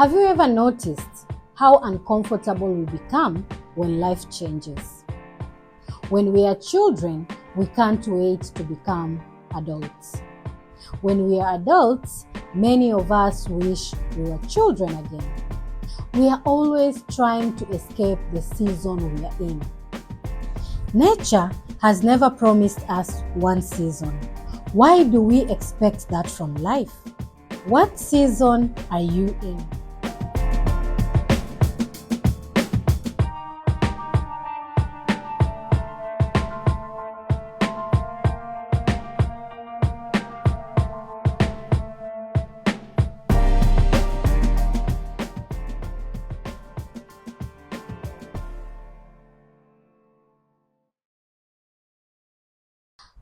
Have you ever noticed how uncomfortable we become when life changes? When we are children, we can't wait to become adults. When we are adults, many of us wish we were children again. We are always trying to escape the season we are in. Nature has never promised us one season. Why do we expect that from life? What season are you in?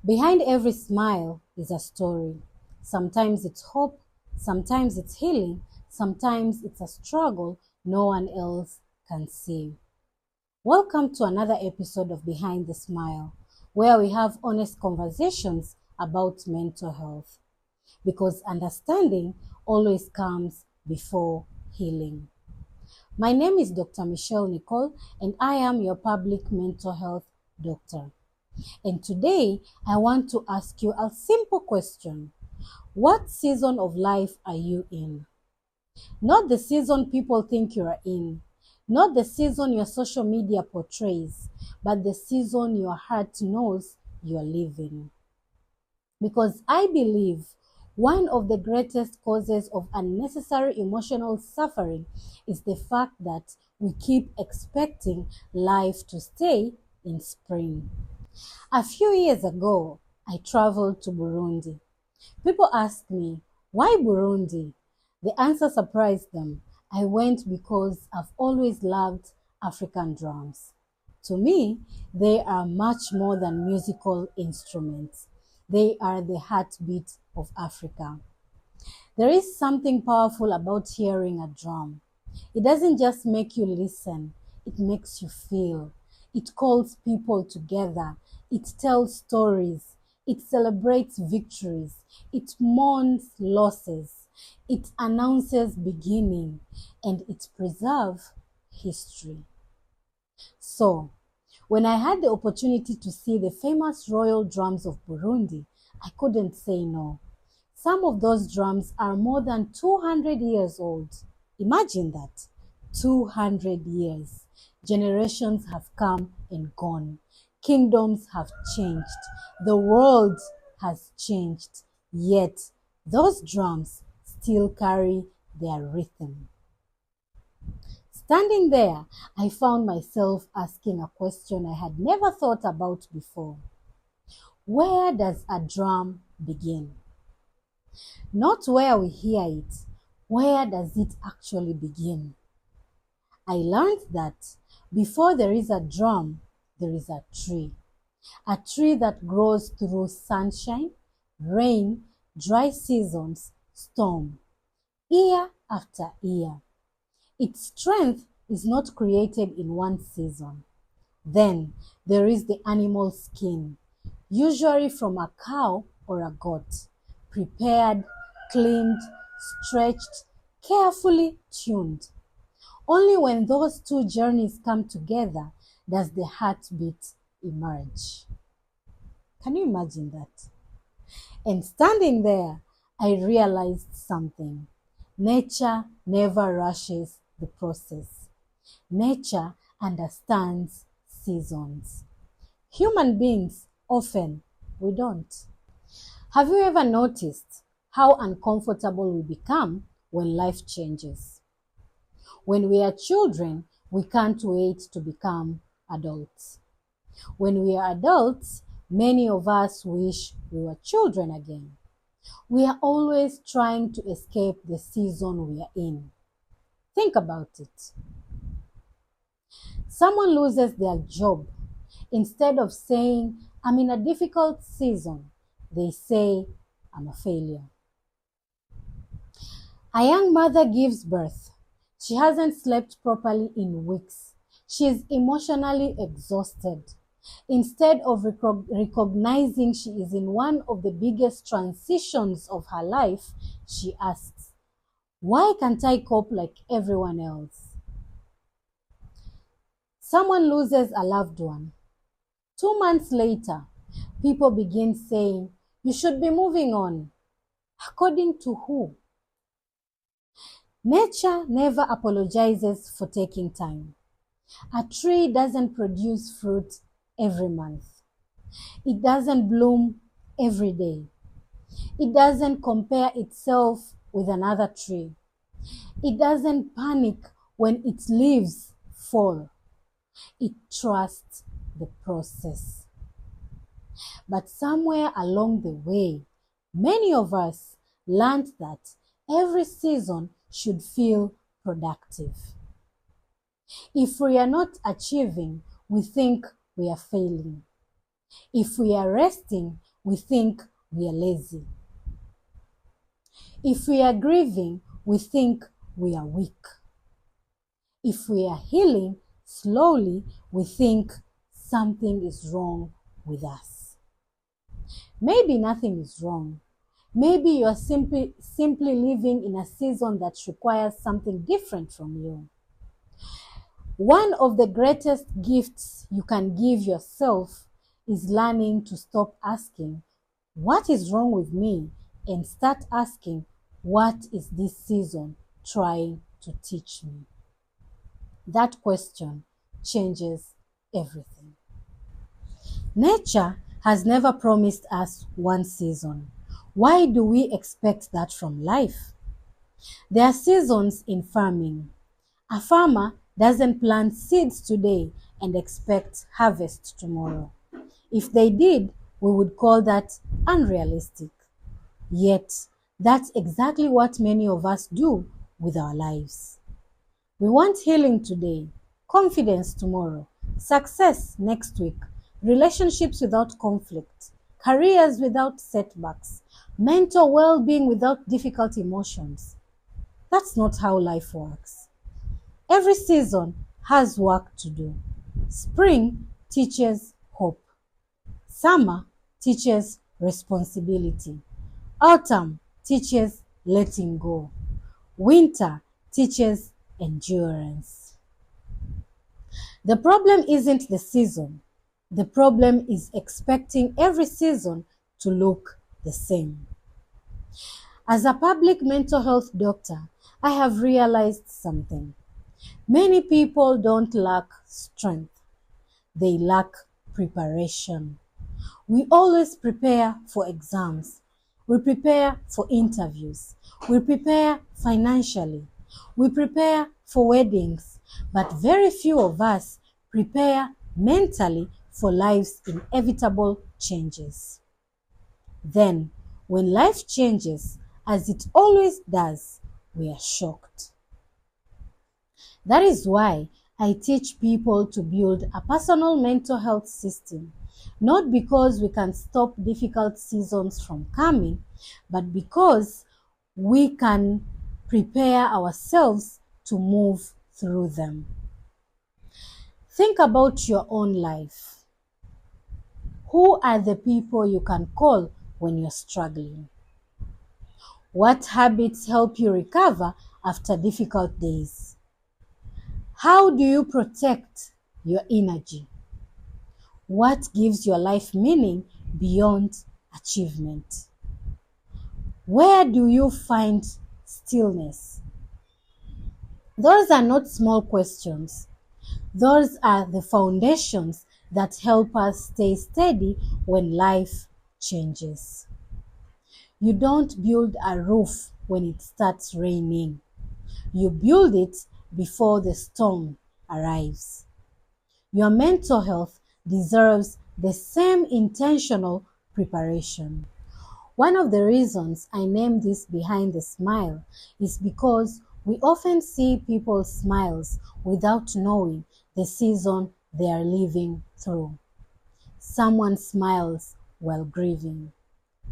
Behind every smile is a story. Sometimes it's hope, sometimes it's healing, sometimes it's a struggle no one else can see. Welcome to another episode of Behind the Smile, where we have honest conversations about mental health. Because understanding always comes before healing. My name is Dr. Michelle Nicole, and I am your public mental health doctor. And today, I want to ask you a simple question. What season of life are you in? Not the season people think you are in, not the season your social media portrays, but the season your heart knows you are living. Because I believe one of the greatest causes of unnecessary emotional suffering is the fact that we keep expecting life to stay in spring. A few years ago, I traveled to Burundi. People asked me, why Burundi? The answer surprised them. I went because I've always loved African drums. To me, they are much more than musical instruments. They are the heartbeat of Africa. There is something powerful about hearing a drum. It doesn't just make you listen, it makes you feel. It calls people together. It tells stories. It celebrates victories. It mourns losses. It announces beginning. And it preserves history. So, when I had the opportunity to see the famous royal drums of Burundi, I couldn't say no. Some of those drums are more than 200 years old. Imagine that. 200 years. Generations have come and gone. Kingdoms have changed. The world has changed. Yet, those drums still carry their rhythm. Standing there, I found myself asking a question I had never thought about before. Where does a drum begin? Not where we hear it. Where does it actually begin? I learned that before there is a drum, there is a tree that grows through sunshine, rain, dry seasons, storm, year after year. Its strength is not created in one season. Then there is the animal skin, usually from a cow or a goat, prepared, cleaned, stretched, carefully tuned. Only when those two journeys come together does the heartbeat emerge. Can you imagine that? And standing there, I realized something. Nature never rushes the process. Nature understands seasons. Human beings often, we don't. Have you ever noticed how uncomfortable we become when life changes? When we are children, we can't wait to become adults. When we are adults, many of us wish we were children again. We are always trying to escape the season we are in. Think about it. Someone loses their job. Instead of saying, I'm in a difficult season, they say, I'm a failure. A young mother gives birth. She hasn't slept properly in weeks. She is emotionally exhausted. Instead of recognizing she is in one of the biggest transitions of her life, she asks, Why can't I cope like everyone else? Someone loses a loved one. 2 months later, people begin saying, you should be moving on. According to who? Nature never apologizes for taking time. A tree doesn't produce fruit every month. It doesn't bloom every day. It doesn't compare itself with another tree. It doesn't panic when its leaves fall. It trusts the process. But somewhere along the way, many of us learned that every season should feel productive. If we are not achieving, we think we are failing. If we are resting, we think we are lazy. If we are grieving, we think we are weak. If we are healing slowly, we think something is wrong with us. Maybe nothing is wrong. Maybe you are simply living in a season that requires something different from you. One of the greatest gifts you can give yourself is learning to stop asking, what is wrong with me? And start asking, what is this season trying to teach me? That question changes everything. Nature has never promised us one season. Why do we expect that from life? There are seasons in farming. A farmer doesn't plant seeds today and expect harvest tomorrow. If they did, we would call that unrealistic. Yet, that's exactly what many of us do with our lives. We want healing today, confidence tomorrow, success next week, relationships without conflict, careers without setbacks, mental well-being without difficult emotions. That's not how life works. Every season has work to do. Spring teaches hope. Summer teaches responsibility. Autumn teaches letting go. Winter teaches endurance. The problem isn't the season. The problem is expecting every season to look the same. As a public mental health doctor, I have realized something. Many people don't lack strength. They lack preparation. We always prepare for exams. We prepare for interviews. We prepare financially. We prepare for weddings. But very few of us prepare mentally for life's inevitable changes. Then, when life changes, as it always does, we are shocked. That is why I teach people to build a personal mental health system, not because we can stop difficult seasons from coming, but because we can prepare ourselves to move through them. Think about your own life. Who are the people you can call when you're struggling? What habits help you recover after difficult days? How do you protect your energy? What gives your life meaning beyond achievement? Where do you find stillness? Those are not small questions. Those are the foundations that help us stay steady when life changes. You don't build a roof when it starts raining. You build it before the storm arrives. Your mental health deserves the same intentional preparation. One of the reasons I named this Behind the Smile is because we often see people's smiles without knowing the season they are living through. Someone smiles while grieving.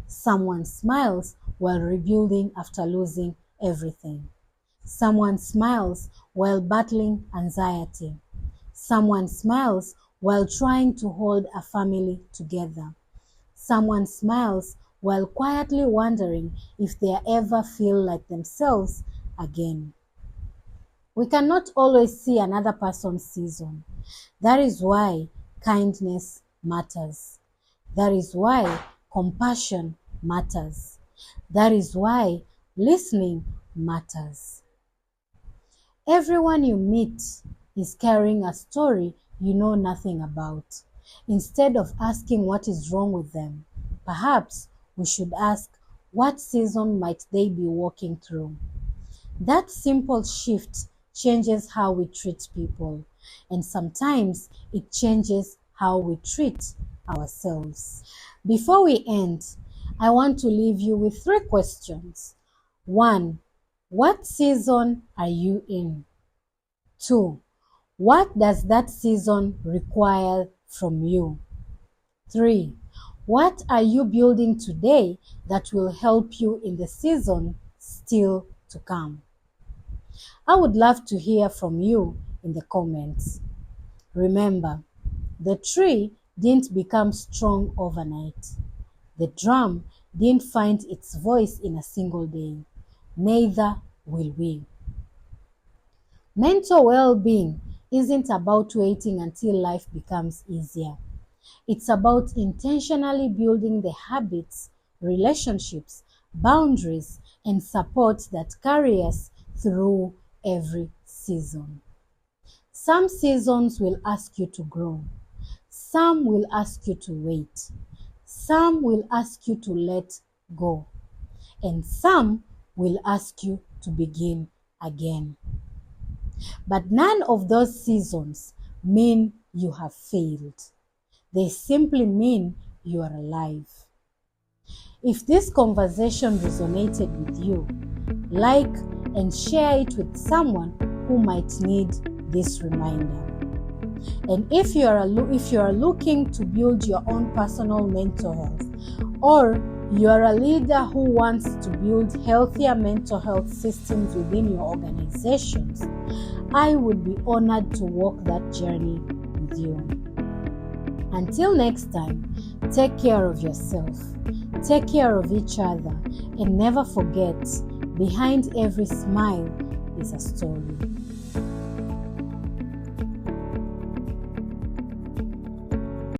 Someone smiles while rebuilding after losing everything. Someone smiles while battling anxiety. Someone smiles while trying to hold a family together. Someone smiles while quietly wondering if they ever feel like themselves again. We cannot always see another person's season. That is why kindness matters. That is why compassion matters. That is why listening matters. Everyone you meet is carrying a story you know nothing about. Instead of asking what is wrong with them, perhaps we should ask, what season might they be walking through? That simple shift changes how we treat people, and sometimes it changes how we treat ourselves. Before we end, I want to leave you with 3 questions. 1. What season are you in? 2. What does that season require from you? 3. What are you building today that will help you in the season still to come? I would love to hear from you in the comments. Remember, the tree didn't become strong overnight. The drum didn't find its voice in a single day. Neither will we. Mental well-being isn't about waiting until life becomes easier. It's about intentionally building the habits, relationships, boundaries, and support that carry us through every season. Some seasons will ask you to grow. Some will ask you to wait. Some will ask you to let go. And some will ask you to begin again. But none of those seasons mean you have failed. They simply mean you are alive. If this conversation resonated with you, like and share it with someone who might need this reminder. And if you are looking to build your own personal mental health, or you are a leader who wants to build healthier mental health systems within your organizations, I would be honored to walk that journey with you. Until next time, take care of yourself, take care of each other, and never forget, behind every smile is a story.